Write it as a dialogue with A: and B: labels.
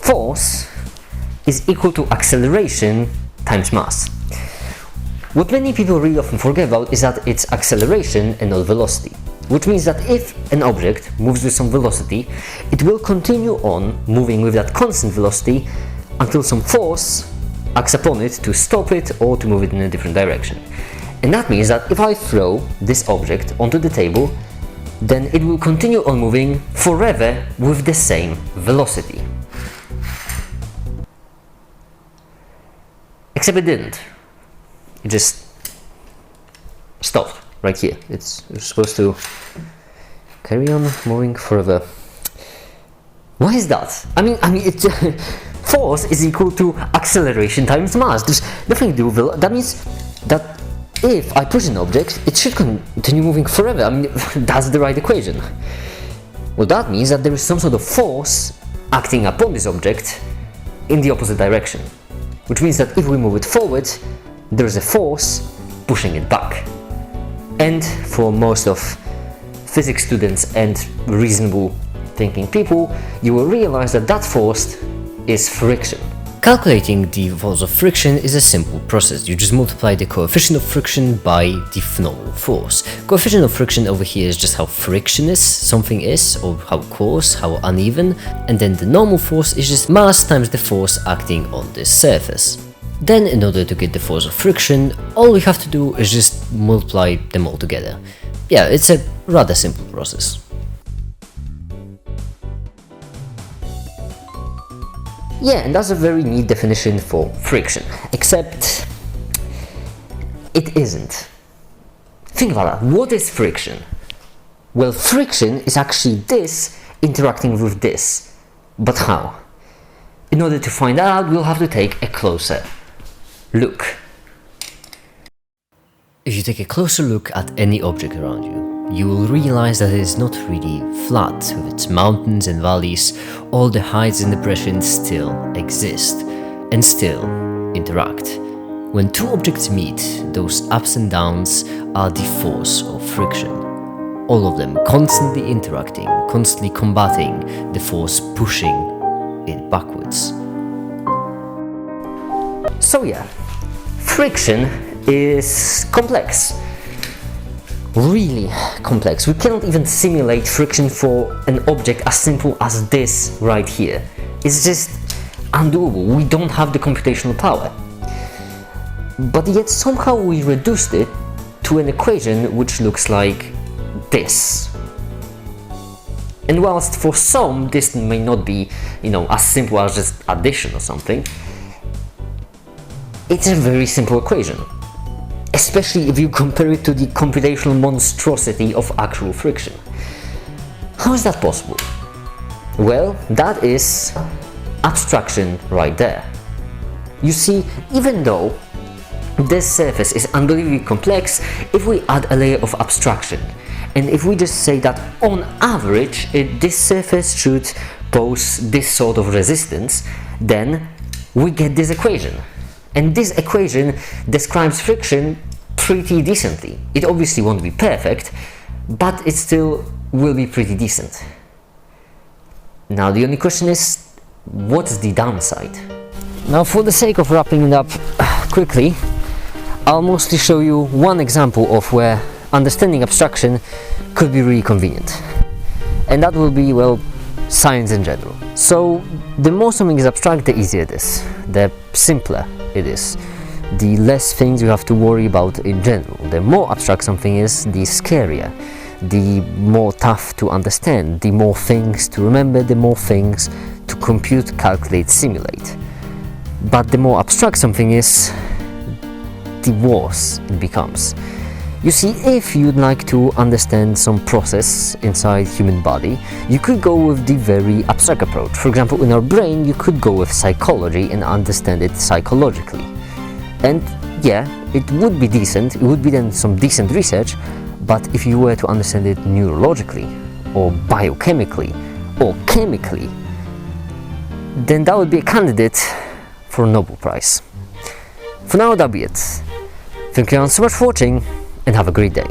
A: force is equal to acceleration times mass. What many people really often forget about is that it's acceleration and not velocity, which means that if an object moves with some velocity, it will continue on moving with that constant velocity until some force acts upon it to stop it or to move it in a different direction. And that means that if I throw this object onto the table, then it will continue on moving forever with the same velocity. Except it didn't. It just stopped right here. It's supposed to carry on moving forever. Why is that? I mean, it's force is equal to acceleration times mass. There's nothing to do with that. Means that if I push an object, it should continue moving forever. I mean, that's the right equation. Well, that means that there is some sort of force acting upon this object in the opposite direction. Which means that if we move it forward, there is a force pushing it back. And for most of physics students and reasonable thinking people, you will realize that that force is friction. Calculating the force of friction is a simple process. You just multiply the coefficient of friction by the phenomenal force. Coefficient of friction over here is just how frictionless something is, or how coarse, how uneven, and then the normal force is just mass times the force acting on this surface. Then, in order to get the force of friction, all we have to do is just multiply them all together. Yeah, it's a rather simple process. Yeah, and that's a very neat definition for friction, except it isn't. Think about that. What is friction? Well, friction is actually this interacting with this. But how? In order to find out, we'll have to take a closer look. If you take a closer look at any object around you, you will realize that it is not really flat. With its mountains and valleys, all the heights and depressions still exist and still interact. When two objects meet, those ups and downs are the force of friction. All of them constantly interacting, constantly combating the force pushing it backwards. So yeah, friction is complex. Really complex. We cannot even simulate friction for an object as simple as this right here. It's just undoable. We don't have the computational power. But yet somehow we reduced it to an equation which looks like this. And whilst for some this may not be, as simple as just addition or something, it's a very simple equation. Especially if you compare it to the computational monstrosity of actual friction. How is that possible? Well, that is abstraction right there. You see, even though this surface is unbelievably complex, if we add a layer of abstraction, and if we just say that on average this surface should pose this sort of resistance, then we get this equation. And this equation describes friction pretty decently. It obviously won't be perfect, but it still will be pretty decent. Now the only question is, what's the downside? Now, for the sake of wrapping it up quickly, I'll mostly show you one example of where understanding abstraction could be really convenient. And that will be, well, science in general. So the more something is abstract, the easier it is, the simpler it is, the less things you have to worry about in general. The more abstract something is, the scarier, the more tough to understand, the more things to remember, the more things to compute, calculate, simulate. But the more abstract something is, the worse it becomes. You see, if you'd like to understand some process inside human body, you could go with the very abstract approach. For example, in our brain, you could go with psychology and understand it psychologically. And yeah, it would be decent, it would be then some decent research, but if you were to understand it neurologically, or biochemically, or chemically, then that would be a candidate for a Nobel Prize. For now, that'll be it. Thank you all so much for watching, and have a great day.